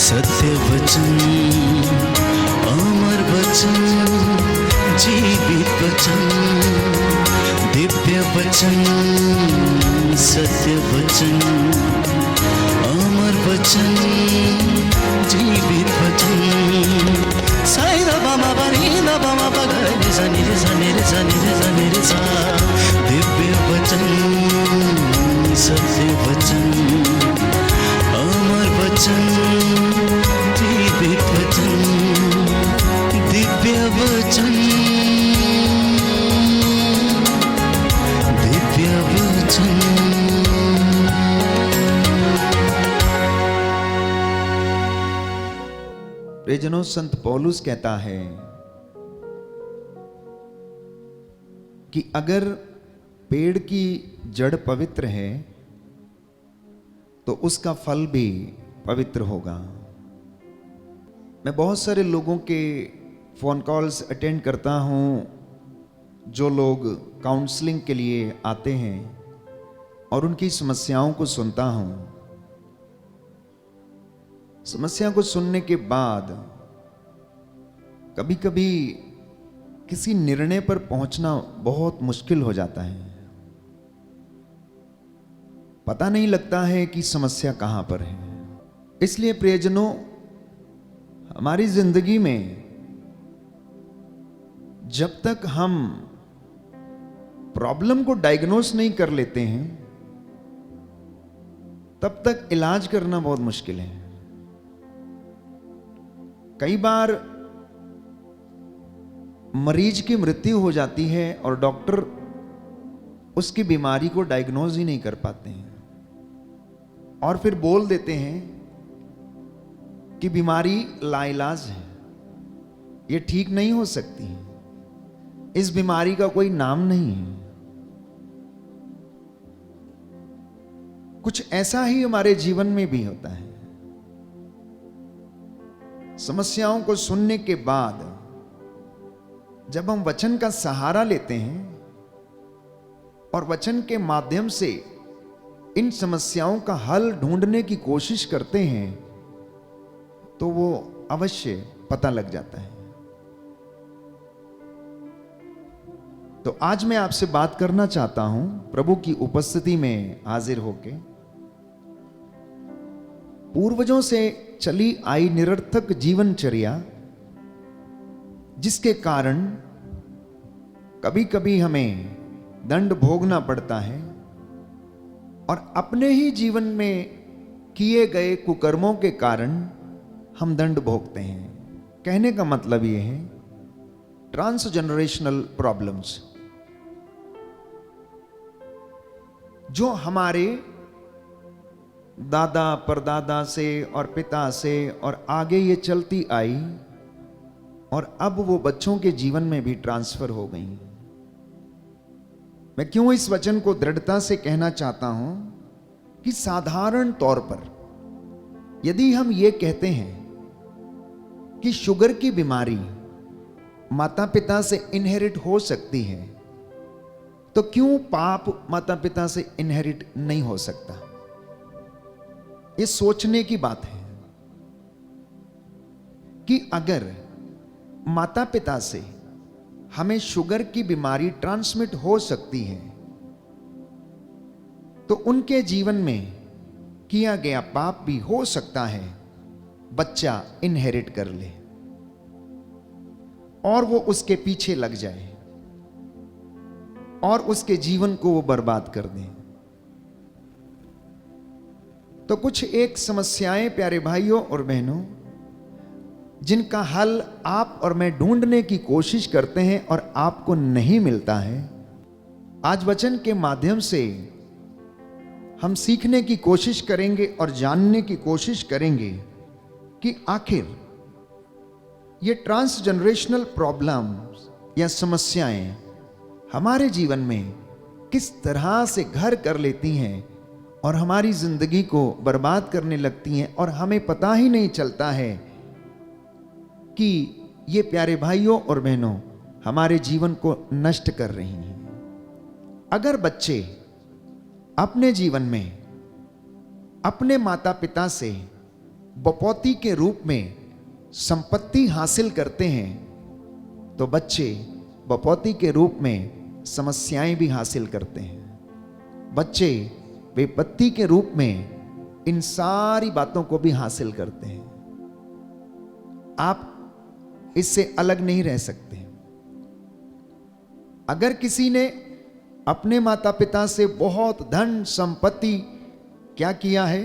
सत्य वचन, अमर वचन, जीवित वचन, दिव्य वचन, सत्य वचन, अमर वचन, जीवित वचन। साई दा बामा बनी दा बामा बगरे रे सा नी रे सा नी रे सा नी रे सा नी रे सा। दिव्य वचन, सत्य वचन, अमर वचन, जीवित वचन, दिव्य वचन, दिव्य वचन। प्रियजनों, संत पौलुस कहता है कि अगर पेड़ की जड़ पवित्र है तो उसका फल भी पवित्र होगा। मैं बहुत सारे लोगों के फ़ोन कॉल्स अटेंड करता हूँ जो लोग काउंसलिंग के लिए आते हैं और उनकी समस्याओं को सुनता हूँ। समस्या को सुनने के बाद कभी कभी किसी निर्णय पर पहुंचना बहुत मुश्किल हो जाता है। पता नहीं लगता है कि समस्या कहां पर है। इसलिए प्रियजनों, हमारी जिंदगी में जब तक हम प्रॉब्लम को डायग्नोस नहीं कर लेते हैं तब तक इलाज करना बहुत मुश्किल है। कई बार मरीज की मृत्यु हो जाती है और डॉक्टर उसकी बीमारी को डायग्नोज ही नहीं कर पाते हैं और फिर बोल देते हैं कि बीमारी लाइलाज है, ये ठीक नहीं हो सकती, इस बीमारी का कोई नाम नहीं है। कुछ ऐसा ही हमारे जीवन में भी होता है। समस्याओं को सुनने के बाद जब हम वचन का सहारा लेते हैं और वचन के माध्यम से इन समस्याओं का हल ढूंढने की कोशिश करते हैं तो वो अवश्य पता लग जाता है। तो आज मैं आपसे बात करना चाहता हूं प्रभु की उपस्थिति में हाजिर होके पूर्वजों से चली आई निरर्थक जीवनचर्या, जिसके कारण कभी कभी हमें दंड भोगना पड़ता है और अपने ही जीवन में किए गए कुकर्मों के कारण हम दंड भोगते हैं। कहने का मतलब यह है ट्रांसजेनरेशनल प्रॉब्लम्स, जो हमारे दादा परदादा से और पिता से और आगे ये चलती आई और अब वो बच्चों के जीवन में भी ट्रांसफर हो गई। मैं क्यों इस वचन को दृढ़ता से कहना चाहता हूं कि साधारण तौर पर यदि हम ये कहते हैं कि शुगर की बीमारी माता पिता से इनहेरिट हो सकती है, तो क्यों पाप माता पिता से इनहेरिट नहीं हो सकता? ये सोचने की बात है कि अगर माता पिता से हमें शुगर की बीमारी ट्रांसमिट हो सकती है तो उनके जीवन में किया गया पाप भी हो सकता है बच्चा इनहेरिट कर ले और वो उसके पीछे लग जाए और उसके जीवन को वो बर्बाद कर दे। तो कुछ एक समस्याएं प्यारे भाइयों और बहनों, जिनका हल आप और मैं ढूंढने की कोशिश करते हैं और आपको नहीं मिलता है, आज वचन के माध्यम से हम सीखने की कोशिश करेंगे और जानने की कोशिश करेंगे कि आखिर ये ट्रांसजेनरेशनल प्रॉब्लम्स या समस्याएं हमारे जीवन में किस तरह से घर कर लेती हैं और हमारी जिंदगी को बर्बाद करने लगती हैं और हमें पता ही नहीं चलता है कि ये प्यारे भाइयों और बहनों हमारे जीवन को नष्ट कर रही हैं। अगर बच्चे अपने जीवन में अपने माता पिता से बपौती के रूप में संपत्ति हासिल करते हैं, तो बच्चे बपौती के रूप में समस्याएं भी हासिल करते हैं। बच्चे विपत्ति के रूप में इन सारी बातों को भी हासिल करते हैं। आप इससे अलग नहीं रह सकते। अगर किसी ने अपने माता पिता से बहुत धन संपत्ति क्या किया है,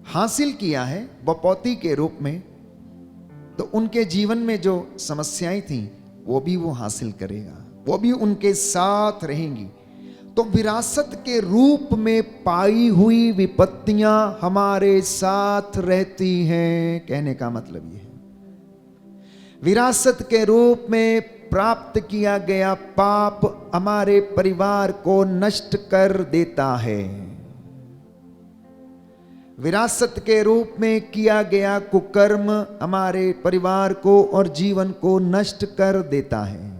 हासिल किया है बपौती के रूप में, तो उनके जीवन में जो समस्याएं थी वो भी वो हासिल करेगा, वो भी उनके साथ रहेंगी। तो विरासत के रूप में पाई हुई विपत्तियां हमारे साथ रहती हैं। कहने का मतलब ये है, विरासत के रूप में प्राप्त किया गया पाप हमारे परिवार को नष्ट कर देता है। विरासत के रूप में किया गया कुकर्म हमारे परिवार को और जीवन को नष्ट कर देता है।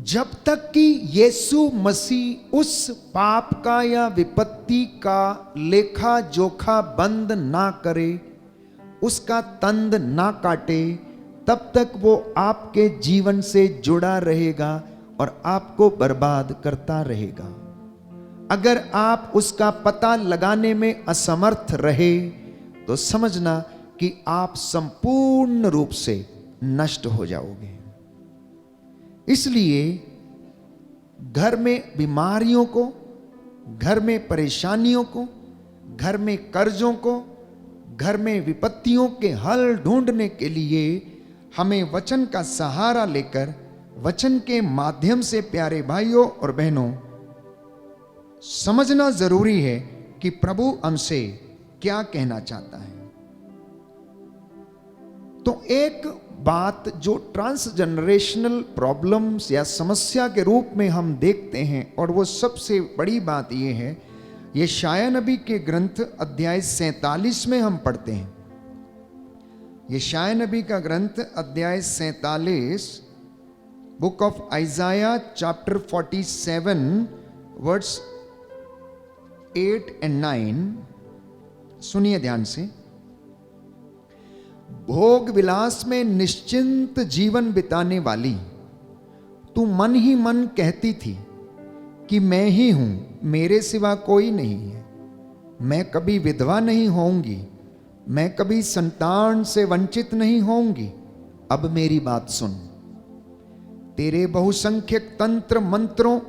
जब तक कि यीशु मसीह उस पाप का या विपत्ति का लेखा जोखा बंद ना करे, उसका तंद ना काटे, तब तक वो आपके जीवन से जुड़ा रहेगा और आपको बर्बाद करता रहेगा। अगर आप उसका पता लगाने में असमर्थ रहे तो समझना कि आप संपूर्ण रूप से नष्ट हो जाओगे। इसलिए घर में बीमारियों को, घर में परेशानियों को, घर में कर्जों को, घर में विपत्तियों के हल ढूंढने के लिए हमें वचन का सहारा लेकर वचन के माध्यम से प्यारे भाइयों और बहनों समझना जरूरी है कि प्रभु हमसे क्या कहना चाहता है। तो एक बात जो ट्रांसजनरेशनल प्रॉब्लम्स या समस्या के रूप में हम देखते हैं, और वो सबसे बड़ी बात ये है, यशायाह नबी के ग्रंथ अध्याय 47 में हम पढ़ते हैं। यशायाह नबी का ग्रंथ अध्याय 47, book of आइजाया chapter 47 words 8 and 9, सुनिए ध्यान से। भोग विलास में निश्चिंत जीवन बिताने वाली, तू मन ही मन कहती थी कि मैं ही हूं, मेरे सिवा कोई नहीं है। मैं कभी विधवा नहीं होऊंगी, मैं कभी संतान से वंचित नहीं होऊंगी। अब मेरी बात सुन। तेरे बहुसंख्यक तंत्र मंत्रों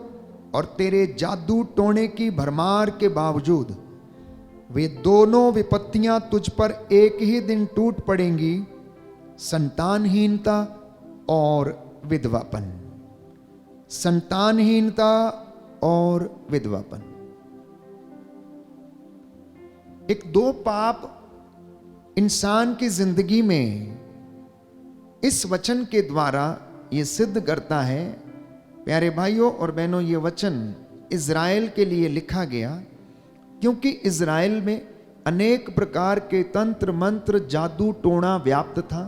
और तेरे जादू टोने की भरमार के बावजूद वे दोनों विपत्तियां तुझ पर एक ही दिन टूट पड़ेंगी, संतानहीनता और विधवापन। संतानहीनता और विधवापन, एक दो पाप इंसान की जिंदगी में इस वचन के द्वारा यह सिद्ध करता है। प्यारे भाइयों और बहनों, ये वचन इज़राइल के लिए लिखा गया क्योंकि इज़राइल में अनेक प्रकार के तंत्र मंत्र जादू टोना व्याप्त था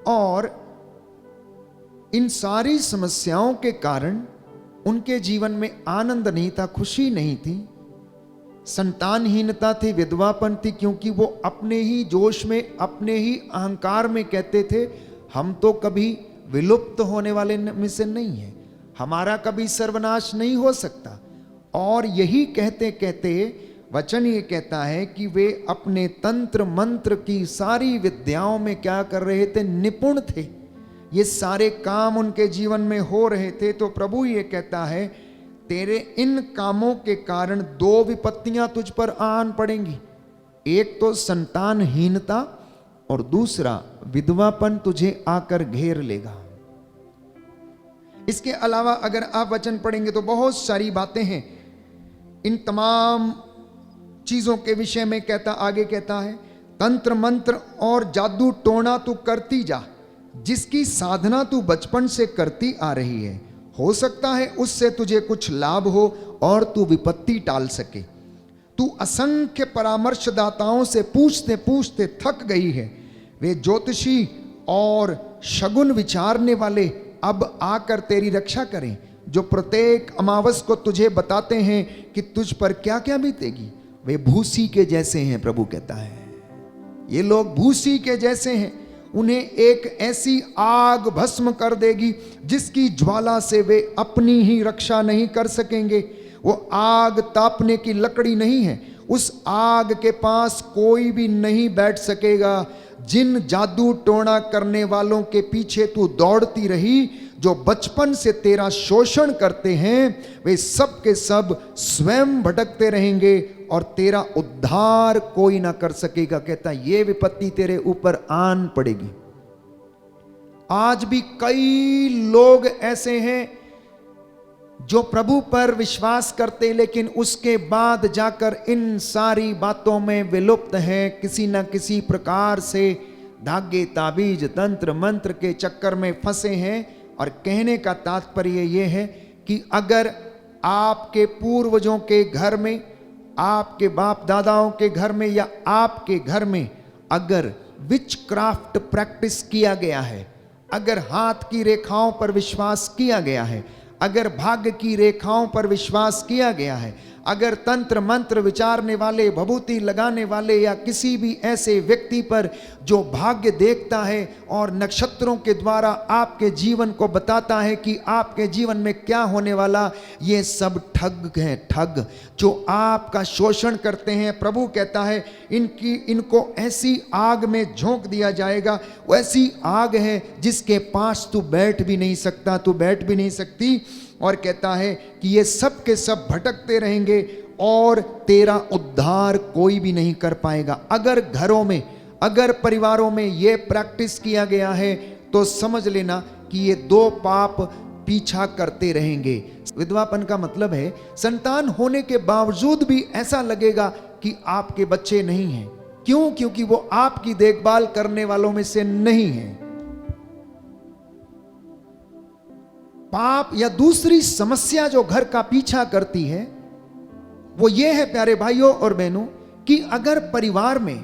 और इन सारी समस्याओं के कारण उनके जीवन में आनंद नहीं था, खुशी नहीं थी, संतानहीनता थी, विधवापन थी, क्योंकि वो अपने ही जोश में, अपने ही अहंकार में कहते थे हम तो कभी विलुप्त होने वाले में से नहीं है, हमारा कभी सर्वनाश नहीं हो सकता। और यही कहते कहते वचन ये कहता है कि वे अपने तंत्र मंत्र की सारी विद्याओं में क्या कर रहे थे, निपुण थे। ये सारे काम उनके जीवन में हो रहे थे। तो प्रभु ये कहता है तेरे इन कामों के कारण दो विपत्तियां तुझ पर आन पड़ेंगी, एक तो संतानहीनता और दूसरा विधवापन तुझे आकर घेर लेगा। इसके अलावा अगर आप वचन पढ़ेंगे तो बहुत सारी बातें हैं। इन तमाम चीजों के विषय में आगे कहता है तंत्र मंत्र और जादू टोना तू करती जा, जिसकी साधना तू बचपन से करती आ रही है। हो सकता है उससे तुझे कुछ लाभ हो और तू विपत्ति टाल सके। तू असंख्य परामर्शदाताओं से पूछते पूछते थक गई है। वे ज्योतिषी और शगुन विचारने वाले अब आकर तेरी रक्षा करें। जो प्रत्येक अमावस को तुझे बताते हैं कि तुझ पर क्या क्या बीतेगी, वे भूसी के जैसे हैं। प्रभु कहता है ये लोग भूसी के जैसे हैं, उन्हें एक ऐसी आग भस्म कर देगी जिसकी ज्वाला से वे अपनी ही रक्षा नहीं कर सकेंगे। वो आग तापने की लकड़ी नहीं है, उस आग के पास कोई भी नहीं बैठ सकेगा। जिन जादू टोना करने वालों के पीछे तू दौड़ती रही, जो बचपन से तेरा शोषण करते हैं, वे सब के सब स्वयं भटकते रहेंगे और तेरा उद्धार कोई ना कर सकेगा। कहता ये विपत्ति तेरे ऊपर आन पड़ेगी। आज भी कई लोग ऐसे हैं जो प्रभु पर विश्वास करते, लेकिन उसके बाद जाकर इन सारी बातों में विलुप्त हैं। किसी न किसी प्रकार से धागे ताबीज तंत्र मंत्र के चक्कर में फंसे हैं। और कहने का तात्पर्य यह है कि अगर आपके पूर्वजों के घर में, आपके बाप दादाओं के घर में या आपके घर में अगर विच क्राफ्ट प्रैक्टिस किया गया है, अगर हाथ की रेखाओं पर विश्वास किया गया है, अगर भाग्य की रेखाओं पर विश्वास किया गया है, अगर तंत्र मंत्र विचारने वाले, भभूति लगाने वाले या किसी भी ऐसे व्यक्ति पर जो भाग्य देखता है और नक्षत्रों के द्वारा आपके जीवन को बताता है कि आपके जीवन में क्या होने वाला, ये सब ठग हैं, ठग जो आपका शोषण करते हैं। प्रभु कहता है इनको ऐसी आग में झोंक दिया जाएगा। वैसी आग है जिसके पास तू बैठ भी नहीं सकता, तू बैठ भी नहीं सकती। और कहता है कि ये सब के सब भटकते रहेंगे और तेरा उद्धार कोई भी नहीं कर पाएगा। अगर घरों में, अगर परिवारों में ये प्रैक्टिस किया गया है तो समझ लेना कि ये दो पाप पीछा करते रहेंगे। विधवापन का मतलब है संतान होने के बावजूद भी ऐसा लगेगा कि आपके बच्चे नहीं हैं। क्यों? क्योंकि वो आपकी देखभाल करने वालों में से नहीं है। पाप या दूसरी समस्या जो घर का पीछा करती है वो ये है प्यारे भाइयों और बहनों कि अगर परिवार में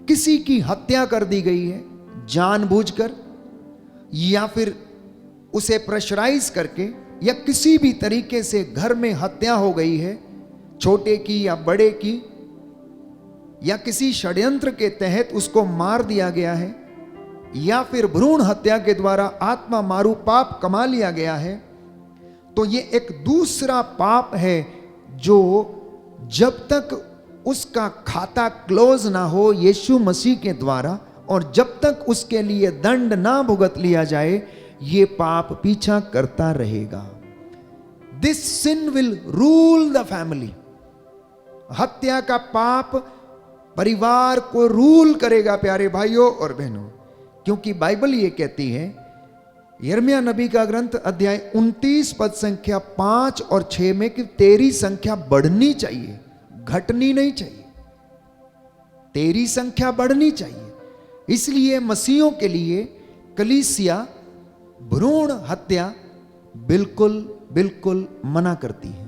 किसी की हत्या कर दी गई है जानबूझकर या फिर उसे प्रेशराइज करके या किसी भी तरीके से घर में हत्या हो गई है, छोटे की या बड़े की, या किसी षड्यंत्र के तहत उसको मार दिया गया है, या फिर भ्रूण हत्या के द्वारा आत्मा मारू पाप कमा लिया गया है, तो ये एक दूसरा पाप है जो जब तक उसका खाता क्लोज ना हो यीशु मसीह के द्वारा और जब तक उसके लिए दंड ना भुगत लिया जाए, ये पाप पीछा करता रहेगा। This sin will rule the family. हत्या का पाप परिवार को रूल करेगा प्यारे भाइयों और बहनों, क्योंकि बाइबल ये कहती है, यिर्मयाह नबी का ग्रंथ अध्याय 29 पद संख्या 5 और 6 में कि तेरी संख्या बढ़नी चाहिए, घटनी नहीं चाहिए। तेरी संख्या बढ़नी चाहिए। इसलिए मसीहों के लिए कलीसिया भ्रूण हत्या बिल्कुल बिल्कुल मना करती है।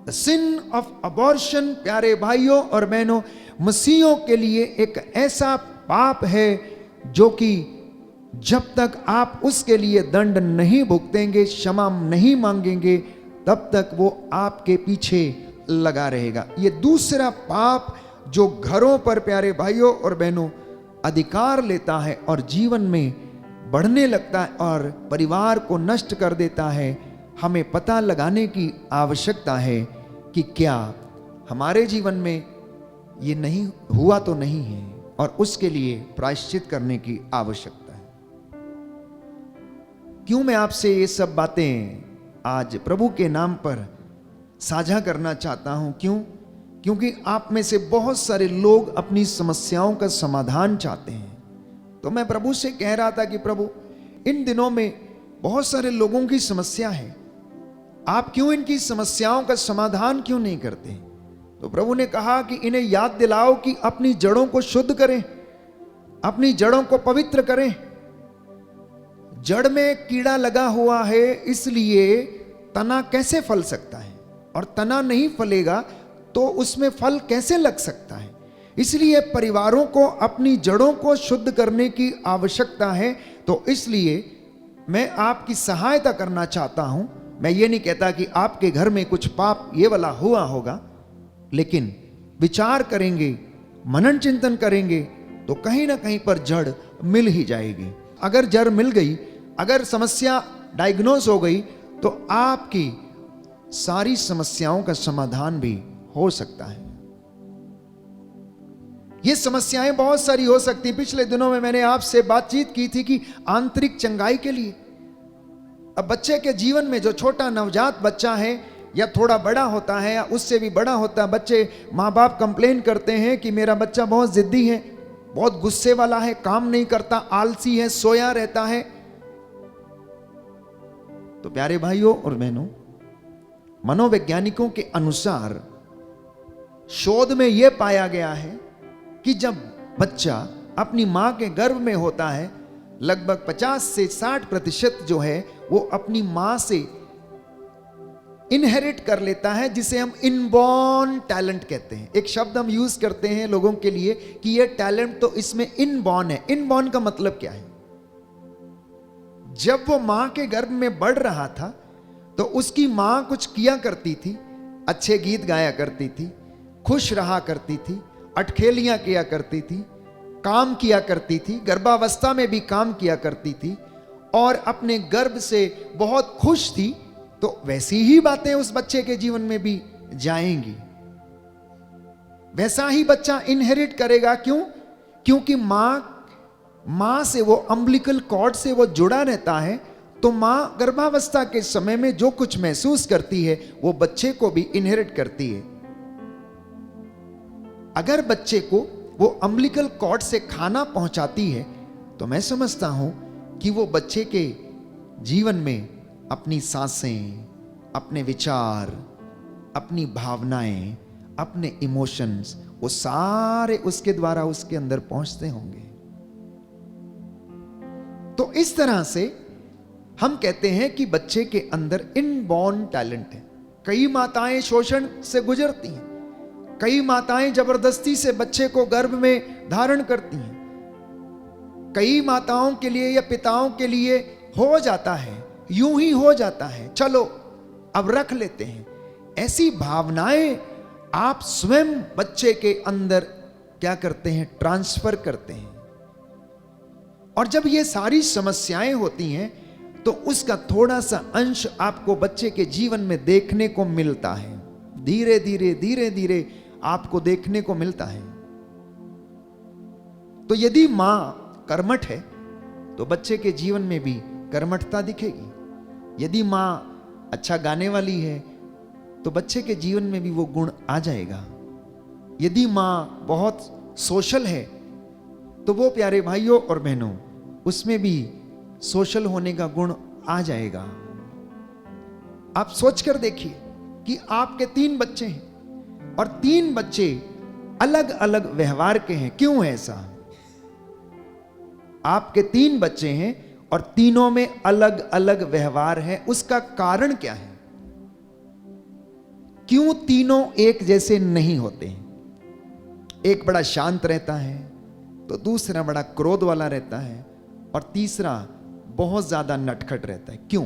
द सिन ऑफ अबॉर्शन प्यारे भाइयों और बहनों मसीहों के लिए एक ऐसा पाप है जो कि जब तक आप उसके लिए दंड नहीं भुगतेंगे, क्षमा नहीं मांगेंगे, तब तक वो आपके पीछे लगा रहेगा। ये दूसरा पाप जो घरों पर प्यारे भाइयों और बहनों अधिकार लेता है और जीवन में बढ़ने लगता है और परिवार को नष्ट कर देता है, हमें पता लगाने की आवश्यकता है कि क्या हमारे जीवन में ये नहीं हुआ तो नहीं है और उसके लिए प्रायश्चित करने की आवश्यकता है। क्यों मैं आपसे ये सब बातें आज प्रभु के नाम पर साझा करना चाहता हूं? क्यों? क्योंकि आप में से बहुत सारे लोग अपनी समस्याओं का समाधान चाहते हैं। तो मैं प्रभु से कह रहा था कि प्रभु, इन दिनों में बहुत सारे लोगों की समस्या है, आप क्यों इनकी समस्याओं का समाधान क्यों नहीं करते? तो प्रभु ने कहा कि इन्हें याद दिलाओ कि अपनी जड़ों को शुद्ध करें, अपनी जड़ों को पवित्र करें। जड़ में कीड़ा लगा हुआ है, इसलिए तना कैसे फल सकता है? और तना नहीं फलेगा तो उसमें फल कैसे लग सकता है? इसलिए परिवारों को अपनी जड़ों को शुद्ध करने की आवश्यकता है। तो इसलिए मैं आपकी सहायता करना चाहता हूं। मैं ये नहीं कहता कि आपके घर में कुछ पाप ये वाला हुआ होगा, लेकिन विचार करेंगे, मनन चिंतन करेंगे तो कहीं ना कहीं पर जड़ मिल ही जाएगी। अगर जड़ मिल गई, अगर समस्या डायग्नोज हो गई, तो आपकी सारी समस्याओं का समाधान भी हो सकता है। ये समस्याएं बहुत सारी हो सकती। पिछले दिनों में मैंने आपसे बातचीत की थी कि आंतरिक चंगाई के लिए, अब बच्चे के जीवन में जो छोटा नवजात बच्चा है या थोड़ा बड़ा होता है या उससे भी बड़ा होता है, बच्चे, माँ बाप कंप्लेन करते हैं कि मेरा बच्चा बहुत जिद्दी है, बहुत गुस्से वाला है, काम नहीं करता, आलसी है, सोया रहता है। तो प्यारे भाइयों और बहनों, मनोवैज्ञानिकों के अनुसार शोध में यह पाया गया है कि जब बच्चा अपनी मां के गर्भ में होता है, लगभग 50 से 60% जो है वो अपनी मां से इनहेरिट कर लेता है, जिसे हम इनबॉर्न टैलेंट कहते हैं। एक शब्द हम यूज करते हैं लोगों के लिए कि ये टैलेंट तो इसमें इनबॉर्न है। इनबॉर्न का मतलब क्या है? जब वो मां के गर्भ में बढ़ रहा था तो उसकी मां कुछ किया करती थी, अच्छे गीत गाया करती थी, खुश रहा करती थी, अटखेलियां किया करती थी, काम किया करती थी, गर्भावस्था में भी काम किया करती थी और अपने गर्भ से बहुत खुश थी। तो वैसी ही बातें उस बच्चे के जीवन में भी जाएंगी, वैसा ही बच्चा इनहेरिट करेगा। क्यों? क्योंकि मां से वो अम्बिलिकल कॉर्ड से वो जुड़ा रहता है। तो मां गर्भावस्था के समय में जो कुछ महसूस करती है वो बच्चे को भी इनहेरिट करती है। अगर बच्चे को वो अम्बिलिकल कॉर्ड से खाना पहुंचाती है तो मैं समझता हूं कि वो बच्चे के जीवन में अपनी सांसें, अपने विचार, अपनी भावनाएं, अपने इमोशंस, वो सारे उसके द्वारा उसके अंदर पहुंचते होंगे। तो इस तरह से हम कहते हैं कि बच्चे के अंदर इनबॉर्न टैलेंट है। कई माताएं शोषण से गुजरती हैं, कई माताएं जबरदस्ती से बच्चे को गर्भ में धारण करती हैं, कई माताओं के लिए या पिताओं के लिए हो जाता है, यूं ही हो जाता है, चलो अब रख लेते हैं। ऐसी भावनाएं आप स्वयं बच्चे के अंदर क्या करते हैं? ट्रांसफर करते हैं। और जब ये सारी समस्याएं होती हैं तो उसका थोड़ा सा अंश आपको बच्चे के जीवन में देखने को मिलता है। धीरे धीरे धीरे धीरे आपको देखने को मिलता है। तो यदि मां कर्मठ है तो बच्चे के जीवन में भी कर्मठता दिखेगी। यदि मां अच्छा गाने वाली है तो बच्चे के जीवन में भी वो गुण आ जाएगा। यदि मां बहुत सोशल है तो वो प्यारे भाइयों और बहनों उसमें भी सोशल होने का गुण आ जाएगा। आप सोचकर देखिए कि आपके 3 बच्चे हैं और 3 बच्चे अलग अलग व्यवहार के हैं। क्यों है ऐसा? आपके 3 बच्चे हैं और तीनों में अलग अलग व्यवहार है। उसका कारण क्या है? क्यों तीनों एक जैसे नहीं होते हैं? एक बड़ा शांत रहता है, तो दूसरा बड़ा क्रोध वाला रहता है और तीसरा बहुत ज्यादा नटखट रहता है। क्यों?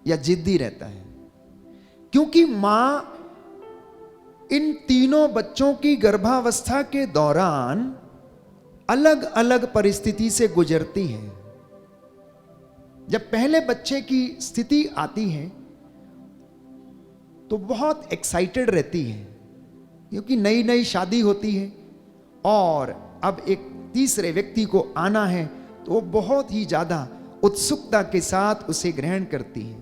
या जिद्दी रहता है? क्योंकि मां इन तीनों बच्चों की गर्भावस्था के दौरान अलग अलग परिस्थिति से गुजरती है। जब पहले बच्चे की स्थिति आती है तो बहुत एक्साइटेड रहती है, क्योंकि नई नई शादी होती है और अब एक तीसरे व्यक्ति को आना है, तो वो बहुत ही ज्यादा उत्सुकता के साथ उसे ग्रहण करती है।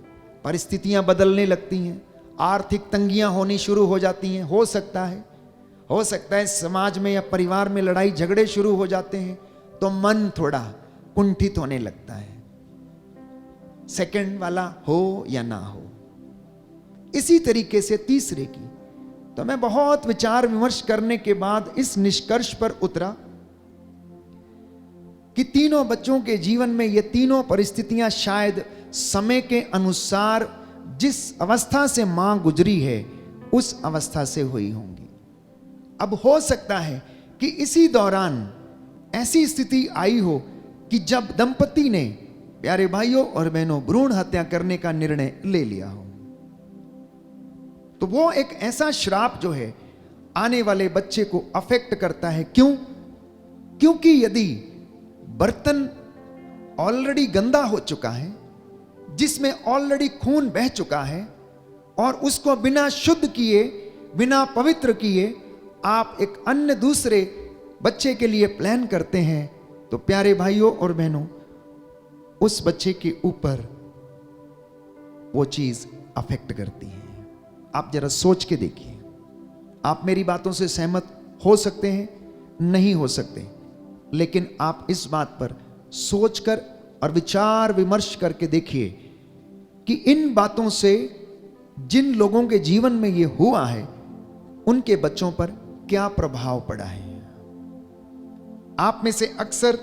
परिस्थितियां बदलने लगती हैं, आर्थिक तंगियां होनी शुरू हो जाती हैं। हो सकता है समाज में या परिवार में लड़ाई झगड़े शुरू हो जाते हैं, तो मन थोड़ा कुंठित होने लगता है, सेकंड वाला हो या ना हो। इसी तरीके से तीसरे की। तो मैं बहुत विचार विमर्श करने के बाद इस निष्कर्ष पर उतरा कि तीनों बच्चों के जीवन में ये तीनों परिस्थितियां शायद समय के अनुसार जिस अवस्था से मां गुजरी है उस अवस्था से हुई होंगी। अब हो सकता है कि इसी दौरान ऐसी स्थिति आई हो कि जब दंपति ने प्यारे भाइयों और बहनों, भ्रूण हत्या करने का निर्णय ले लिया हो, तो वो एक ऐसा श्राप जो है आने वाले बच्चे को अफेक्ट करता है। क्यों? क्योंकि यदि बर्तन ऑलरेडी गंदा हो चुका है, जिसमें ऑलरेडी खून बह चुका है, और उसको बिना शुद्ध किए, बिना पवित्र किए आप एक अन्य दूसरे बच्चे के लिए प्लान करते हैं, तो प्यारे भाइयों और बहनों, उस बच्चे के ऊपर वो चीज अफेक्ट करती है। आप जरा सोच के देखिए। आप मेरी बातों से सहमत हो सकते हैं, नहीं हो सकते, लेकिन आप इस बात पर सोचकर और विचार विमर्श करके देखिए कि इन बातों से जिन लोगों के जीवन में ये हुआ है, उनके बच्चों पर क्या प्रभाव पड़ा है। आप में से अक्सर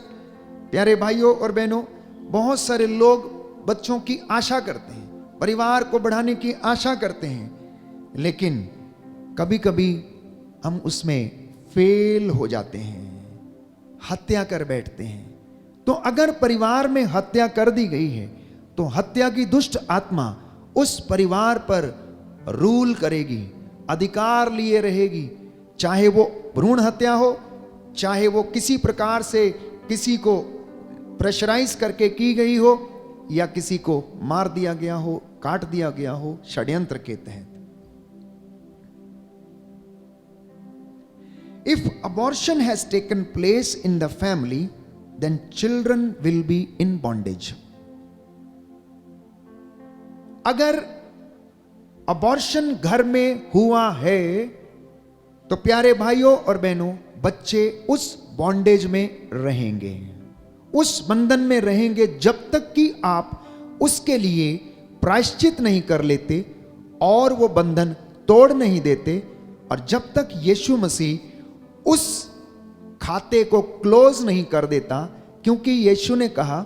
प्यारे भाइयों और बहनों, बहुत सारे लोग बच्चों की आशा करते हैं, परिवार को बढ़ाने की आशा करते हैं, लेकिन कभी कभी हम उसमें फेल हो जाते हैं, हत्या कर बैठते हैं। तो अगर परिवार में हत्या कर दी गई है, तो हत्या की दुष्ट आत्मा उस परिवार पर रूल करेगी, अधिकार लिए रहेगी, चाहे वो भ्रूण हत्या हो, चाहे वो किसी प्रकार से किसी को प्रेशराइज करके की गई हो, या किसी को मार दिया गया हो, काट दिया गया हो षड्यंत्र के तहत। If abortion has taken place in the family, then children will be in bondage. अगर अबॉर्शन घर में हुआ है, तो प्यारे भाइयों और बहनों, बच्चे उस बॉन्डेज में रहेंगे, उस बंधन में रहेंगे, जब तक कि आप उसके लिए प्रायश्चित नहीं कर लेते और वो बंधन तोड़ नहीं देते, और जब तक यीशु मसीह उस खाते को क्लोज नहीं कर देता। क्योंकि यीशु ने कहा,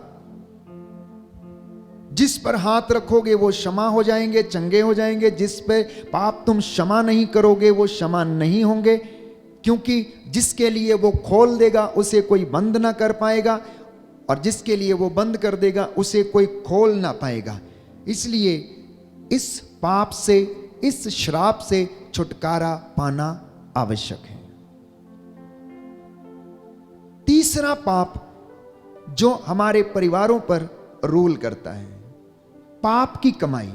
जिस पर हाथ रखोगे वो क्षमा हो जाएंगे, चंगे हो जाएंगे, जिस पे पाप तुम क्षमा नहीं करोगे वो क्षमा नहीं होंगे, क्योंकि जिसके लिए वो खोल देगा उसे कोई बंद ना कर पाएगा, और जिसके लिए वो बंद कर देगा उसे कोई खोल ना पाएगा। इसलिए इस पाप से, इस श्राप से छुटकारा पाना आवश्यक है। तीसरा पाप जो हमारे परिवारों पर रूल करता है, पाप की कमाई।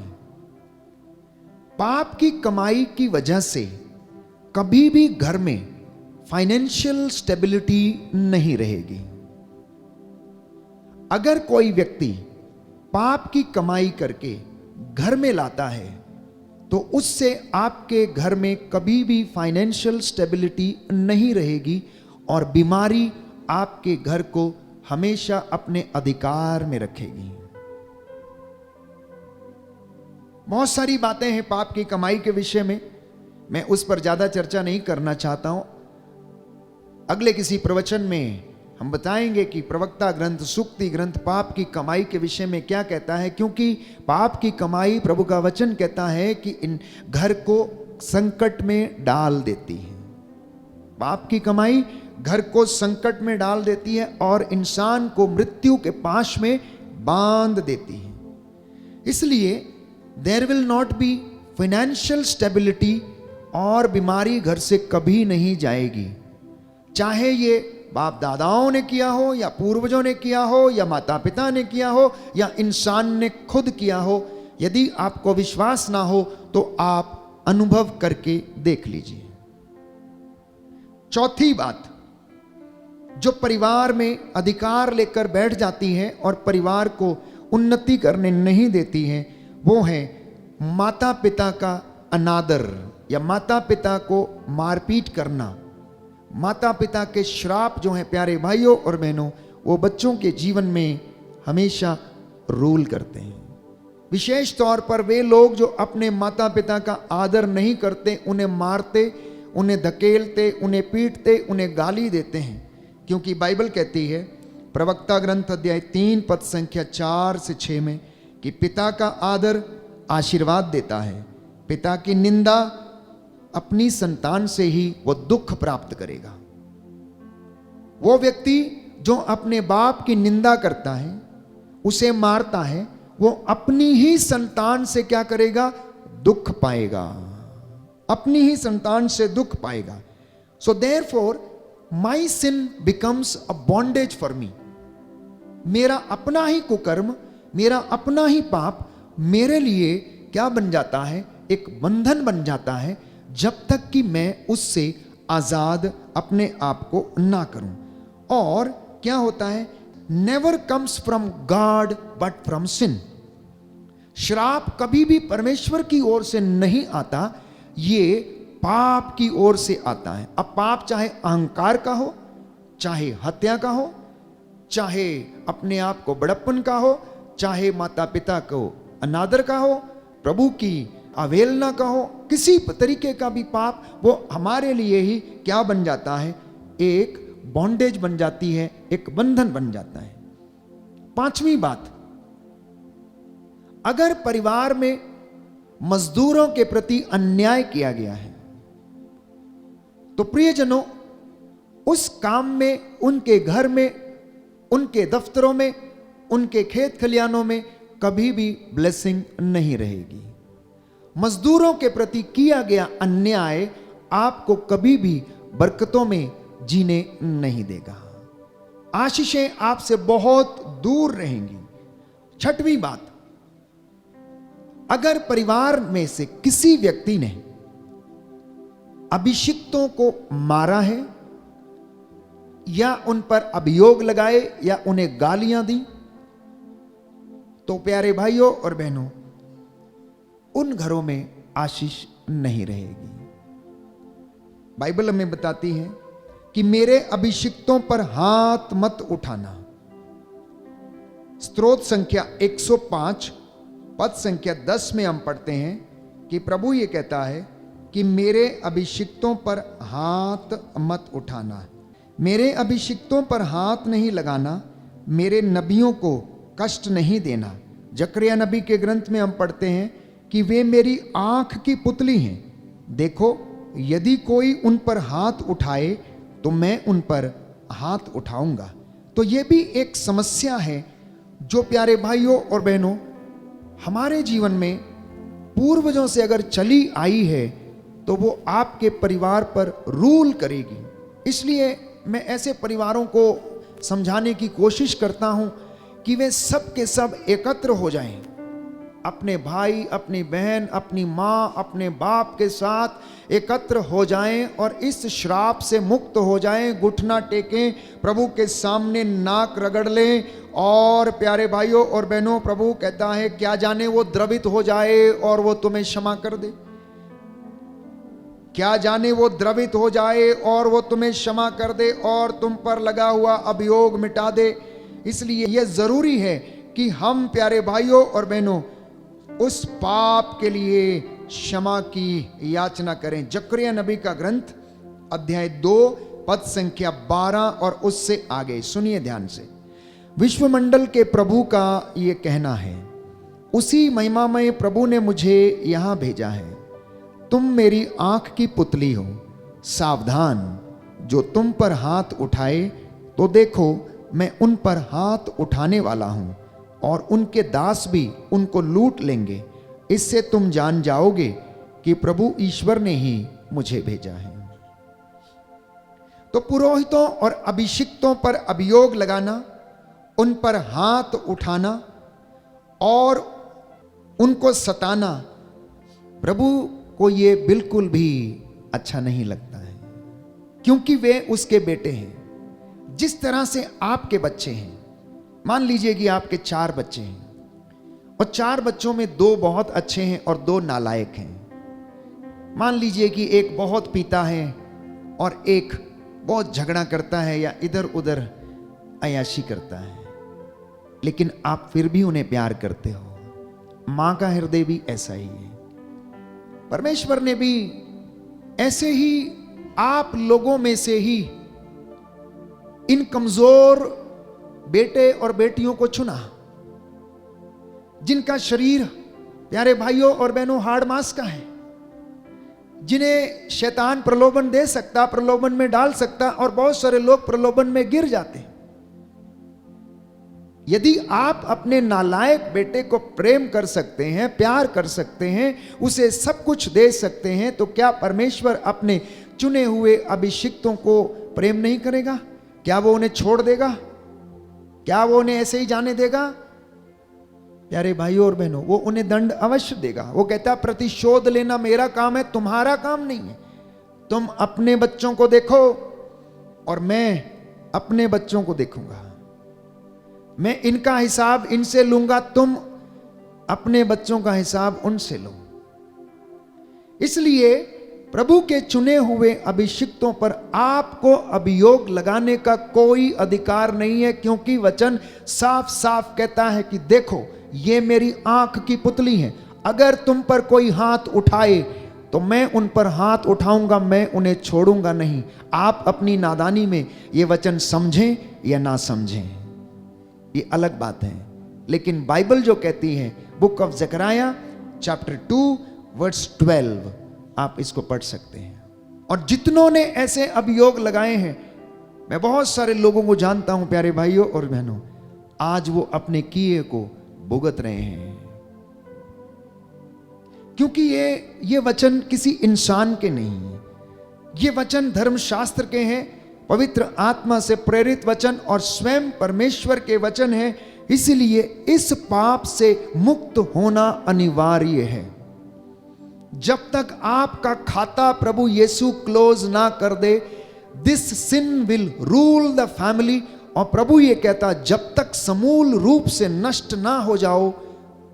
पाप की कमाई की वजह से कभी भी घर में फाइनेंशियल स्टेबिलिटी नहीं रहेगी। अगर कोई व्यक्ति पाप की कमाई करके घर में लाता है, तो उससे आपके घर में कभी भी फाइनेंशियल स्टेबिलिटी नहीं रहेगी, और बीमारी आपके घर को हमेशा अपने अधिकार में रखेगी। बहुत सारी बातें हैं पाप की कमाई के विषय में, मैं उस पर ज्यादा चर्चा नहीं करना चाहता हूं। अगले किसी प्रवचन में हम बताएंगे कि प्रवक्ता ग्रंथ, सूक्ति ग्रंथ पाप की कमाई के विषय में क्या कहता है, क्योंकि पाप की कमाई, प्रभु का वचन कहता है कि इन घर को संकट में डाल देती है। पाप की कमाई घर को संकट में डाल देती है और इंसान को मृत्यु के पाश में बांध देती है। इसलिए there will not be financial stability, और बीमारी घर से कभी नहीं जाएगी। चाहे ये बाप दादाओं ने किया हो, या पूर्वजों ने किया हो, या माता पिता ने किया हो, या इंसान ने खुद किया हो। यदि आपको विश्वास ना हो तो आप अनुभव करके देख लीजिए। चौथी बात जो परिवार में अधिकार लेकर बैठ जाती है और परिवार को उन्नति करने नहीं देती है, वो है माता पिता का अनादर, या माता पिता को मारपीट करना। माता पिता के श्राप जो हैं प्यारे भाइयों और बहनों, वो बच्चों के जीवन में हमेशा रूल करते हैं। विशेष तौर पर वे लोग जो अपने माता पिता का आदर नहीं करते, उन्हें मारते, उन्हें धकेलते, उन्हें पीटते, उन्हें गाली देते हैं। क्योंकि बाइबल कहती है प्रवक्ता ग्रंथ अध्याय 3 पद संख्या 4 से 6 में कि पिता का आदर आशीर्वाद देता है, पिता की निंदा अपनी संतान से ही वो दुख प्राप्त करेगा। वो व्यक्ति जो अपने बाप की निंदा करता है, उसे मारता है, वो अपनी ही संतान से क्या करेगा? दुख पाएगा, अपनी ही संतान से दुख पाएगा। So therefore my sin becomes a bondage for me. मेरा अपना ही कुकर्म, मेरा अपना ही पाप मेरे लिए क्या बन जाता है? एक बंधन बन जाता है, जब तक कि मैं उससे आजाद अपने आप को ना करूं। और क्या होता है? Never comes from God but from sin. श्राप कभी भी परमेश्वर की ओर से नहीं आता, ये पाप की ओर से आता है। अब पाप चाहे अहंकार का हो, चाहे हत्या का हो, चाहे अपने आप को बड़प्पन का हो, चाहे माता पिता को अनादर का हो, प्रभु की अवहेलना का हो, किसी तरीके का भी पाप, वो हमारे लिए ही क्या बन जाता है? एक बॉन्डेज बन जाती है, एक बंधन बन जाता है। पांचवी बात, अगर परिवार में मजदूरों के प्रति अन्याय किया गया है, तो प्रियजनों, उस काम में, उनके घर में, उनके दफ्तरों में, उनके खेत खलियानों में कभी भी ब्लेसिंग नहीं रहेगी। मजदूरों के प्रति किया गया अन्याय आपको कभी भी बरकतों में जीने नहीं देगा। आशीषें आपसे बहुत दूर रहेंगी। छठवीं बात, अगर परिवार में से किसी व्यक्ति ने अभिषिक्तों को मारा है या उन पर अभियोग लगाए या उन्हें गालियां दी, तो प्यारे भाइयों और बहनों, उन घरों में आशीष नहीं रहेगी। बाइबल हमें बताती है कि मेरे अभिषिक्तों पर हाथ मत उठाना। स्तोत्र संख्या 105 पद संख्या 10 में हम पढ़ते हैं कि प्रभु ये कहता है कि मेरे अभिषिक्तों पर हाथ मत उठाना, मेरे अभिषिक्तों पर हाथ नहीं लगाना, मेरे नबियों को कष्ट नहीं देना। जकरिया नबी के ग्रंथ में हम पढ़ते हैं कि वे मेरी आंख की पुतली हैं, देखो यदि कोई उन पर हाथ उठाए तो मैं उन पर हाथ उठाऊंगा। तो ये भी एक समस्या है जो प्यारे भाइयों और बहनों हमारे जीवन में पूर्वजों से अगर चली आई है, तो वो आपके परिवार पर रूल करेगी। इसलिए मैं ऐसे परिवारों को समझाने की कोशिश करता हूं कि वे सब के सब एकत्र हो जाएं, अपने भाई, अपनी बहन, अपनी माँ, अपने बाप के साथ एकत्र हो जाएं और इस श्राप से मुक्त हो जाएं, घुटना टेकें, प्रभु के सामने नाक रगड़ लें। और प्यारे भाइयों और बहनों, प्रभु कहता है क्या जाने वो द्रवित हो जाए और वो तुम्हें क्षमा कर दे, क्या जाने वो द्रवित हो जाए और वो तुम्हें क्षमा कर दे और तुम पर लगा हुआ अभियोग मिटा दे। इसलिए यह जरूरी है कि हम प्यारे भाइयों और बहनों उस पाप के लिए क्षमा की याचना करें। जकरिया नबी का ग्रंथ अध्याय 2 पद संख्या 12 और उससे आगे सुनिए ध्यान से। विश्वमंडल के प्रभु का ये कहना है, उसी महिमामय प्रभु ने मुझे यहां भेजा है। तुम मेरी आंख की पुतली हो, सावधान, जो तुम पर हाथ उठाए तो देखो मैं उन पर हाथ उठाने वाला हूं और उनके दास भी उनको लूट लेंगे। इससे तुम जान जाओगे कि प्रभु ईश्वर ने ही मुझे भेजा है। तो पुरोहितों और अभिषिक्तों पर अभियोग लगाना, उन पर हाथ उठाना और उनको सताना, प्रभु को ये बिल्कुल भी अच्छा नहीं लगता है, क्योंकि वे उसके बेटे हैं। जिस तरह से आपके बच्चे हैं, मान लीजिए कि आपके 4 बच्चे हैं और 4 बच्चों में 2 बहुत अच्छे हैं और 2 नालायक हैं। मान लीजिए कि एक बहुत पीता है और एक बहुत झगड़ा करता है या इधर उधर अय्याशी करता है, लेकिन आप फिर भी उन्हें प्यार करते हो। मां का हृदय भी ऐसा ही है। परमेश्वर ने भी ऐसे ही आप लोगों में से ही इन कमजोर बेटे और बेटियों को चुना, जिनका शरीर प्यारे भाइयों और बहनों हाड़ मांस का है, जिन्हें शैतान प्रलोभन दे सकता, प्रलोभन में डाल सकता, और बहुत सारे लोग प्रलोभन में गिर जाते हैं। यदि आप अपने नालायक बेटे को प्रेम कर सकते हैं, प्यार कर सकते हैं, उसे सब कुछ दे सकते हैं, तो क्या परमेश्वर अपने चुने हुए अभिषिक्तों को प्रेम नहीं करेगा? क्या वो उन्हें छोड़ देगा? क्या वो उन्हें ऐसे ही जाने देगा? प्यारे भाइयों और बहनों, वो उन्हें दंड अवश्य देगा। वो कहता प्रतिशोध लेना मेरा काम है, तुम्हारा काम नहीं है। तुम अपने बच्चों को देखो और मैं अपने बच्चों को देखूंगा। मैं इनका हिसाब इनसे लूंगा, तुम अपने बच्चों का हिसाब उनसे लो। इसलिए प्रभु के चुने हुए अभिषिक्तों पर आपको अभियोग लगाने का कोई अधिकार नहीं है, क्योंकि वचन साफ साफ कहता है कि देखो ये मेरी आंख की पुतली है, अगर तुम पर कोई हाथ उठाए तो मैं उन पर हाथ उठाऊंगा, मैं उन्हें छोड़ूंगा नहीं। आप अपनी नादानी में ये वचन समझें या ना समझें, ये अलग बात है, लेकिन बाइबल जो कहती है, book of Zechariah chapter 2 verse 12, आप इसको पढ़ सकते हैं। और जितनों ने ऐसे अभियोग लगाए हैं, मैं बहुत सारे लोगों को जानता हूं प्यारे भाइयों और बहनों, आज वो अपने किए को भुगत रहे हैं, क्योंकि ये वचन किसी इंसान के नहीं है, ये वचन धर्मशास्त्र के हैं, पवित्र आत्मा से प्रेरित वचन और स्वयं परमेश्वर के वचन है। इसलिए इस पाप से मुक्त होना अनिवार्य है। जब तक आपका खाता प्रभु यीशु क्लोज ना कर दे, this sin will rule the family. और प्रभु ये कहता, जब तक समूल रूप से नष्ट ना हो जाओ,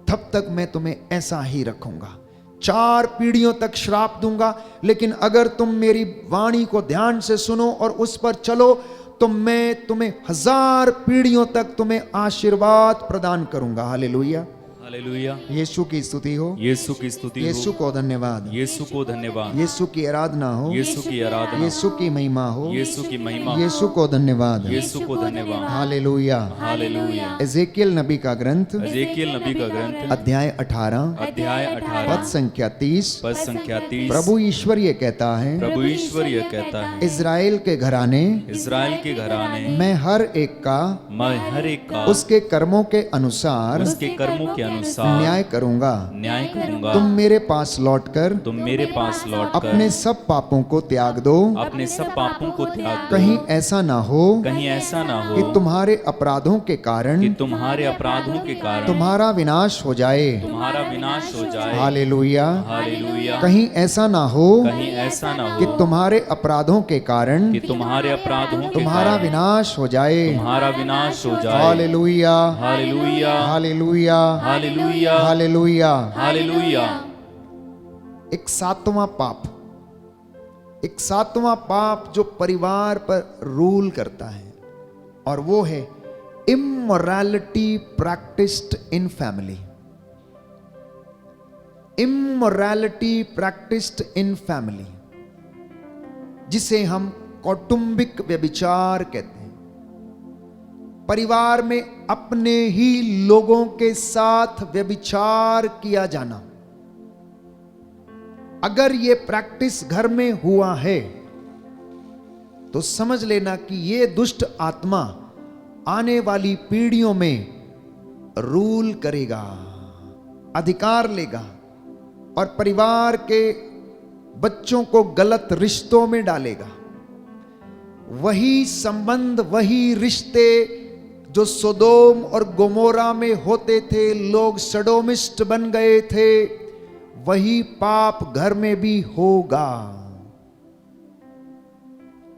तब तक मैं तुम्हें ऐसा ही रखूंगा, 4 पीढ़ियों तक श्राप दूंगा। लेकिन अगर तुम मेरी वाणी को ध्यान से सुनो और उस पर चलो, तो मैं तुम्हें 1000 पीढ़ियों तक तुम्हें आशीर्वाद प्रदान करूंगा। Hallelujah, hallelujah. यीशु की स्तुति हो, यीशु की स्तुति हो, यीशु को धन्यवाद, यीशु को धन्यवाद, यीशु की आराधना हो, यीशु की आराधना, यीशु की महिमा हो, यीशु की महिमा, यीशु को धन्यवाद, यीशु को धन्यवाद। हालेलुया। हालेलुया। एजेकियल नबी का ग्रंथ एजेकियल नबी का ग्रंथ अध्याय 18 अध्याय 18 पद संख्या 30, पद संख्या 30। प्रभु ईश्वर ये कहता है, प्रभु ईश्वर यह कहता है, इज़राइल के घराने, इज़राइल के घराने, मैं हर एक का मैं हर एक का उसके कर्मों के अनुसार उसके कर्मों के अनुसार न्याय करूंगा। न्याय करूंगा। तुम मेरे पास लौटकर तुम मेरे पास लौटकर अपने सब पापों को त्याग दो, अपने सब पापों को त्याग दो। कहीं ऐसा ना हो कहीं ऐसा ना हो कि तुम्हारे अपराधों के कारण कि तुम्हारे अपराधों के कारण तुम्हारा विनाश हो जाए। तुम्हारा विनाश हो जाए। हालेलुया। हालेलुया। कहीं ऐसा ना हो कहीं ऐसा ना कि हो तुम्हारे अपराधों के कारण कि तुम्हारे अपराधों के तुम्हारा कारण विनाश हो जाए। तुम्हारा विनाश हो जाए। Hallelujah, hallelujah. Hallelujah, hallelujah. Hallelujah. Hallelujah. एक 7वां पाप, एक 7वां पाप जो परिवार पर रूल करता है, और वो है immorality practised in family. Immorality practised in family, जिसे हम कौटुंबिक व्यभिचार कहते हैं। परिवार में अपने ही लोगों के साथ व्यभिचार किया जाना। अगर ये प्रैक्टिस घर में हुआ है, तो समझ लेना कि ये दुष्ट आत्मा आने वाली पीढ़ियों में रूल करेगा, अधिकार लेगा, और परिवार के बच्चों को गलत रिश्तों में डालेगा। वही संबंध, वही रिश्ते जो सोदोम और गोमोरा में होते थे, लोग सडोमिस्ट बन गए थे, वही पाप घर में भी होगा।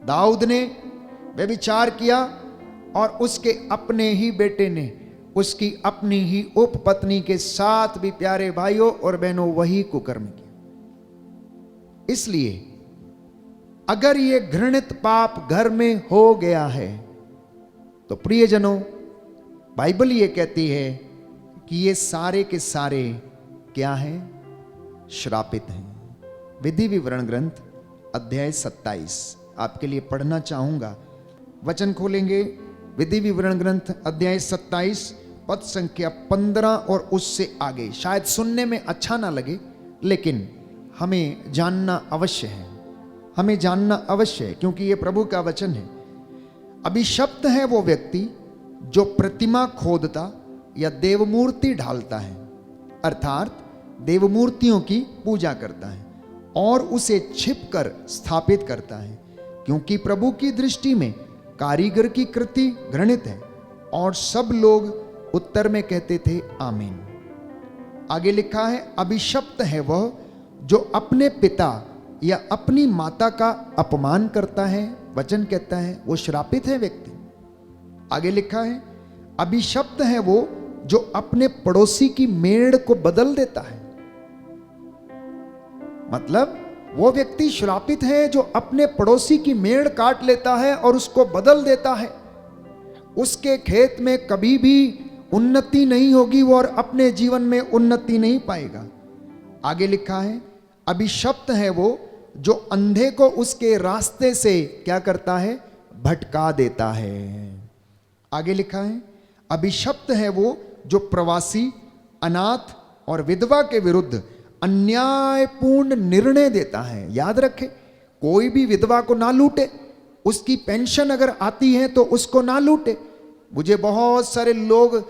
दाऊद ने व्यभिचार किया और उसके अपने ही बेटे ने उसकी अपनी ही उपपत्नी के साथ भी, प्यारे भाइयों और बहनों, वही कुकर्म किया। इसलिए अगर ये घृणित पाप घर में हो गया है, तो प्रियजनों, बाइबल ये कहती है कि ये सारे के सारे क्या हैं? श्रापित हैं। विधि विवरण ग्रंथ अध्याय 27 आपके लिए पढ़ना चाहूंगा। वचन खोलेंगे, विधि विवरण ग्रंथ अध्याय 27 पद संख्या 15 और उससे आगे। शायद सुनने में अच्छा ना लगे, लेकिन हमें जानना अवश्य है, हमें जानना अवश्य है, क्योंकि यह प्रभु का वचन है। अभिशप्त है वो व्यक्ति जो प्रतिमा खोदता या देवमूर्ति ढालता है, अर्थात देवमूर्तियों की पूजा करता है और उसे छिपकर स्थापित करता है, क्योंकि प्रभु की दृष्टि में कारीगर की कृति घृणित है। और सब लोग उत्तर में कहते थे आमीन। आगे लिखा है, अभिशप्त है वह जो अपने पिता या अपनी माता का अपमान करता है। वचन कहता है वो श्रापित है व्यक्ति। आगे लिखा है, अभिशप्त है वो जो अपने पड़ोसी की मेड़ को बदल देता है। मतलब वो व्यक्ति श्रापित है जो अपने पड़ोसी की मेड़ काट लेता है और उसको बदल देता है। उसके खेत में कभी भी उन्नति नहीं होगी वो और अपने जीवन में उन्नति नहीं पाएगा। आगे लिखा है, अभिशप्त है वो जो अंधे को उसके रास्ते से क्या करता है, भटका देता है। आगे लिखा है, अभिशप्त है वो जो प्रवासी, अनाथ और विधवा के विरुद्ध अन्यायपूर्ण निर्णय देता है। याद रखे, कोई भी विधवा को ना लूटे, उसकी पेंशन अगर आती है तो उसको ना लूटे। मुझे बहुत सारे लोग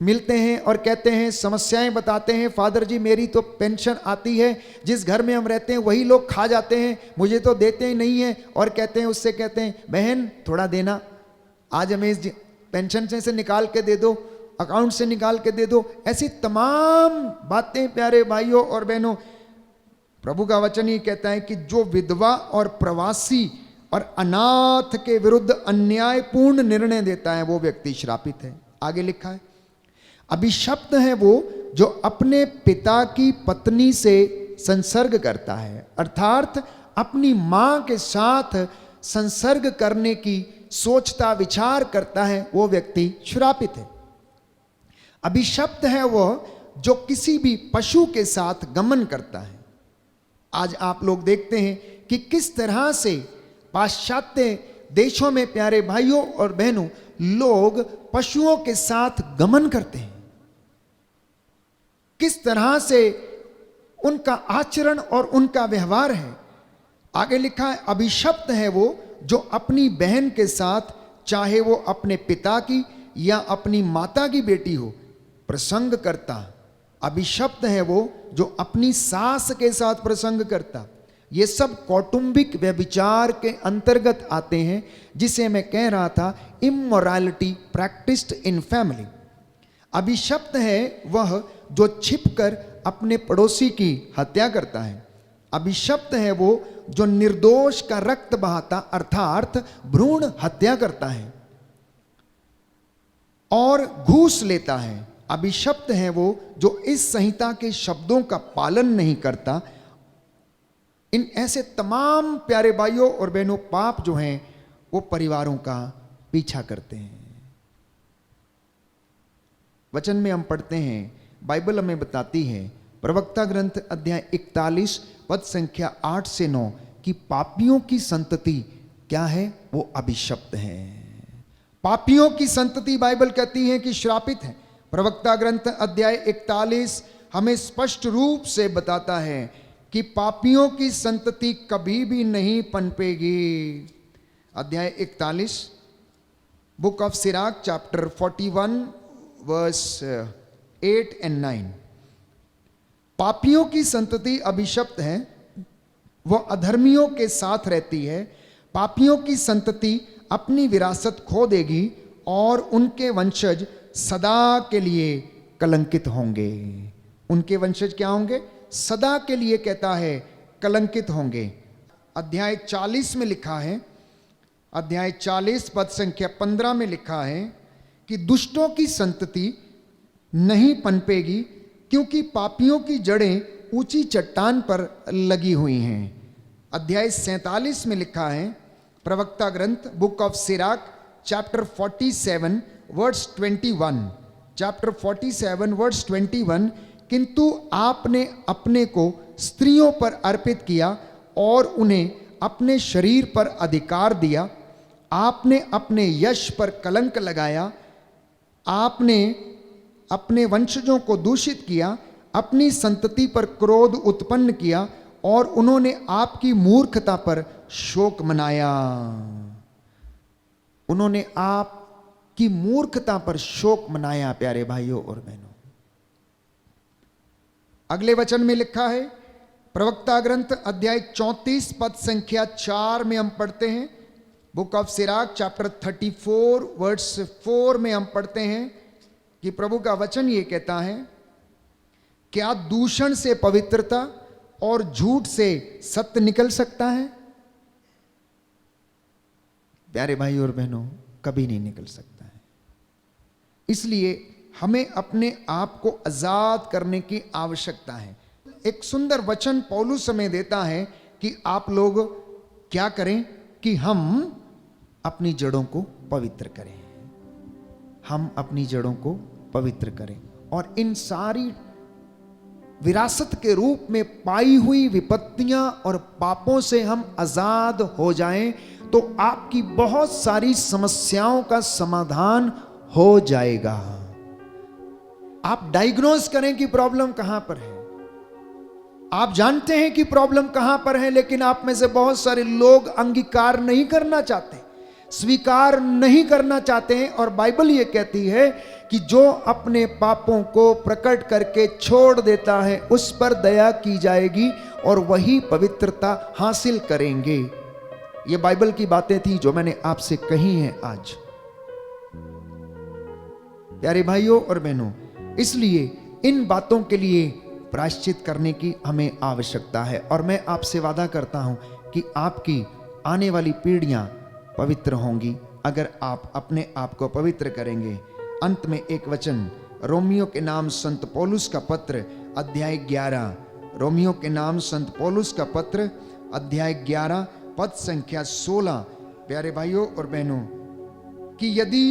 मिलते हैं और कहते हैं, समस्याएं बताते हैं, फादर जी मेरी तो पेंशन आती है, जिस घर में हम रहते हैं वही लोग खा जाते हैं, मुझे तो देते ही नहीं है। और कहते हैं, उससे कहते हैं, बहन थोड़ा देना, आज हमें इस पेंशन से निकाल के दे दो, अकाउंट से निकाल के दे दो। ऐसी तमाम बातें प्यारे भाइयों और बहनों, प्रभु का वचन ही कहता है कि जो विधवा और प्रवासी और अनाथ के विरुद्ध अन्यायपूर्ण निर्णय देता है वो व्यक्ति श्रापित है। आगे लिखा है, अभिशप्त है वो जो अपने पिता की पत्नी से संसर्ग करता है, अर्थात अपनी मां के साथ संसर्ग करने की सोचता विचार करता है, वो व्यक्ति श्रापित है। अभिशप्त है वह जो किसी भी पशु के साथ गमन करता है। आज आप लोग देखते हैं कि किस तरह से पाश्चात्य देशों में प्यारे भाइयों और बहनों लोग पशुओं के साथ गमन करते हैं, किस तरह से उनका आचरण और उनका व्यवहार है। आगे लिखा है, अभिशप्त है वो जो अपनी बहन के साथ, चाहे वो अपने पिता की या अपनी माता की बेटी हो, प्रसंग करता। अभिशप्त है वो जो अपनी सास के साथ प्रसंग करता। ये सब कौटुंबिक व्यभिचार के अंतर्गत आते हैं, जिसे मैं कह रहा था इमोरालिटी प्रैक्टिस्ड इन फैमिली। अभिशप्त है वह जो छिपकर अपने पड़ोसी की हत्या करता है। अभिशप्त है वो जो निर्दोष का रक्त बहाता, अर्थात भ्रूण हत्या करता है और घूस लेता है। अभिशप्त है वो जो इस संहिता के शब्दों का पालन नहीं करता। इन ऐसे तमाम प्यारे भाइयों और बहनों पाप जो हैं वो परिवारों का पीछा करते हैं। वचन में हम पढ़ते हैं, बाइबल हमें बताती है, प्रवक्ता ग्रंथ अध्याय 41 पद संख्या 8 से 9 कि पापियों की संतति क्या है, वो अभिशप्त है। पापियों की संतति बाइबल कहती है कि श्रापित है। प्रवक्ता ग्रंथ अध्याय 41 हमें स्पष्ट रूप से बताता है कि पापियों की संतति कभी भी नहीं पनपेगी। अध्याय 41 book of Sirach chapter 41 verse 8 and 9। पापियों की संतति अभिशप्त है, वह अधर्मियों के साथ रहती है। पापियों की संतति अपनी विरासत खो देगी और उनके वंशज सदा के लिए कलंकित होंगे। उनके वंशज क्या होंगे? सदा के लिए कहता है कलंकित होंगे। अध्याय 40 में लिखा है, अध्याय 40 पद संख्या 15 में लिखा है कि दुष्टों की संतति नहीं पनपेगी, क्योंकि पापियों की जड़ें ऊंची चट्टान पर लगी हुई हैं। अध्याय 47 में लिखा है, प्रवक्ता ग्रंथ book of Sirach chapter 47 verse 21, chapter 47 verse 21, किंतु आपने अपने को स्त्रियों पर अर्पित किया और उन्हें अपने शरीर पर अधिकार दिया। आपने अपने यश पर कलंक लगाया। आपने अपने वंशजों को दूषित किया, अपनी संतति पर क्रोध उत्पन्न किया और उन्होंने आपकी मूर्खता पर शोक मनाया। उन्होंने आपकी की मूर्खता पर शोक मनाया प्यारे भाइयों और बहनों। अगले वचन में लिखा है, प्रवक्ता ग्रंथ अध्याय 34 पद संख्या 4 में हम पढ़ते हैं। Book of Sirach chapter 34 verse 4 में हम पढ़ते हैं कि प्रभु का वचन ये कहता है, क्या दूषण से पवित्रता और झूठ से सत्य निकल सकता है? प्यारे भाई और बहनों, कभी नहीं निकल सकता है। इसलिए हमें अपने आप को आजाद करने की आवश्यकता है। एक सुंदर वचन पौलुस हमें देता है कि आप लोग क्या करें कि हम अपनी जड़ों को पवित्र करें, हम अपनी जड़ों को पवित्र करें और इन सारी विरासत के रूप में पाई हुई विपत्तियां और पापों से हम आजाद हो जाएं तो आपकी बहुत सारी समस्याओं का समाधान हो जाएगा। आप डायग्नोज करें कि प्रॉब्लम कहां पर है। आप जानते हैं कि प्रॉब्लम कहां पर है, लेकिन आप में से बहुत सारे लोग अंगीकार नहीं करना चाहते, स्वीकार नहीं करना चाहते हैं। और बाइबल ये कहती है कि जो अपने पापों को प्रकट करके छोड़ देता है उस पर दया की जाएगी और वही पवित्रता हासिल करेंगे। ये बाइबल की बातें थी जो मैंने आपसे कही हैं आज। प्यारे भाइयों और बहनों, इसलिए इन बातों के लिए प्रायश्चित करने की हमें आवश्यकता है। और मैं आपसे वादा करता हूं कि आपकी आने वाली पीढ़ियां पवित्र होंगी अगर आप अपने आप को पवित्र करेंगे। अंत में एक वचन, रोमियो के नाम संत पौलुस का पत्र अध्याय 11, रोमियो के नाम संत पौलुस का पत्र अध्याय 11 पद संख्या 16। प्यारे भाइयों और बहनों, कि यदि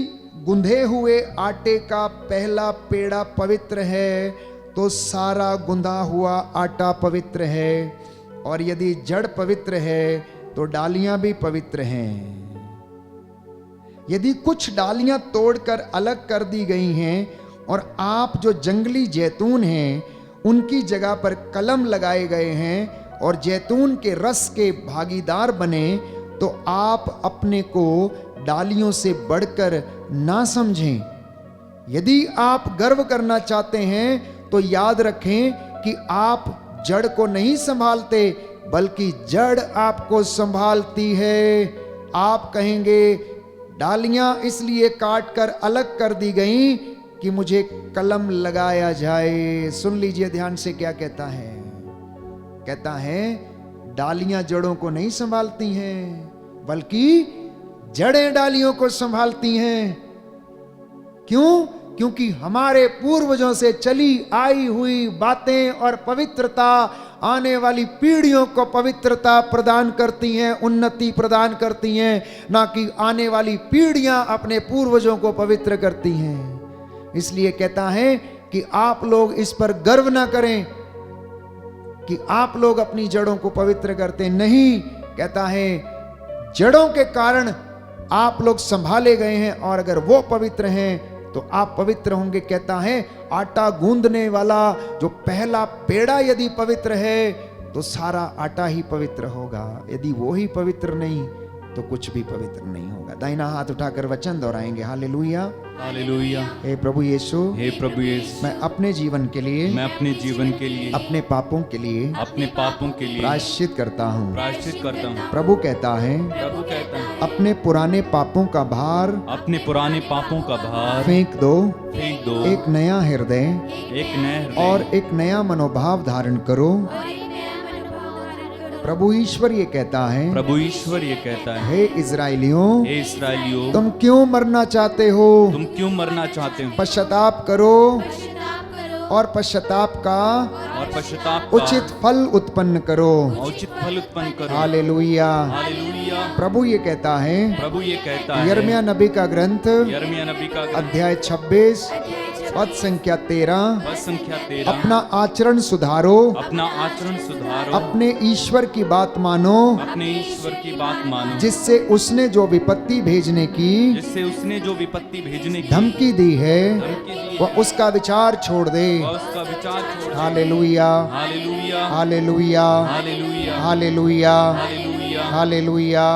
गुंधे हुए आटे का पहला पेड़ा पवित्र है तो सारा गुंधा हुआ आटा पवित्र है, और यदि जड़ पवित्र है तो डालियां भी पवित्र हैं। यदि कुछ डालियां तोड़कर अलग कर दी गई हैं और आप जो जंगली जैतून हैं उनकी जगह पर कलम लगाए गए हैं और जैतून के रस के भागीदार बने, तो आप अपने को डालियों से बढ़कर ना समझें। यदि आप गर्व करना चाहते हैं तो याद रखें कि आप जड़ को नहीं संभालते, बल्कि जड़ आपको संभालती है। आप कहेंगे डालियां इसलिए काट कर अलग कर दी गई कि मुझे कलम लगाया जाए। सुन लीजिए ध्यान से क्या कहता है। कहता है डालियां जड़ों को नहीं संभालती हैं, बल्कि जड़ें डालियों को संभालती हैं। क्यों? क्योंकि हमारे पूर्वजों से चली आई हुई बातें और पवित्रता आने वाली पीढ़ियों को पवित्रता प्रदान करती हैं, उन्नति प्रदान करती हैं, ना कि आने वाली पीढ़ियां अपने पूर्वजों को पवित्र करती हैं। इसलिए कहता है कि आप लोग इस पर गर्व ना करें कि आप लोग अपनी जड़ों को पवित्र करते नहीं। कहता है जड़ों के कारण आप लोग संभाले गए हैं, और अगर वो पवित्र हैं तो आप पवित्र होंगे। कहता है आटा गूंदने वाला जो पहला पेड़ा यदि पवित्र है तो सारा आटा ही पवित्र होगा। यदि वो ही पवित्र नहीं तो कुछ भी पवित्र नहीं होगा। दाहिना हाथ उठाकर वचन दोहराएंगे, हालेलुया हालेलुया। हे प्रभु यीशु, हे प्रभु यीशु, मैं अपने जीवन के लिए, मैं अपने जीवन के लिए, अपने पापों के लिए, अपने पापों के लिए प्रायश्चित करता हूँ। प्रायश्चित करता हूँ। प्रभु कहता है प्रभु कहता है अपने पुराने पापों का भार अपने पुराने पापों का भार फेंक दो, फेंक दो, एक नया हृदय एक नया हृदय और एक नया मनोभाव धारण करो। प्रभु ईश्वर ये कहता है, प्रभु ईश्वर ये कहता है, हे इजराइलियों, हे इस्राएलियों, तुम क्यों मरना चाहते हो? तुम क्यों मरना चाहते हो? पश्चाताप करो और पश्चाताप का उचित फल उत्पन्न करो। उचित फल उत्पन्न करो। Hallelujah hallelujah. प्रभु ये कहता है, प्रभु ये कहता है, यिर्मयाह नबी का ग्रंथ यिर्मयाह नबी का अध्याय 26 पद संख्या 13, पद संख्या 13, अपना आचरण सुधारो, अपना आचरण सुधारो, अपने ईश्वर की बात मानो, अपने ईश्वर की बात मानो, जिससे उसने जो विपत्ति भेजने की जिससे उसने जो विपत्ति भेजने की धमकी दी है धमकी दी वह उसका विचार छोड़ दे। वह उसका विचार छोड़ दे। Hallelujah hallelujah hallelujah hallelujah hallelujah hallelujah hallelujah. Hallelujah.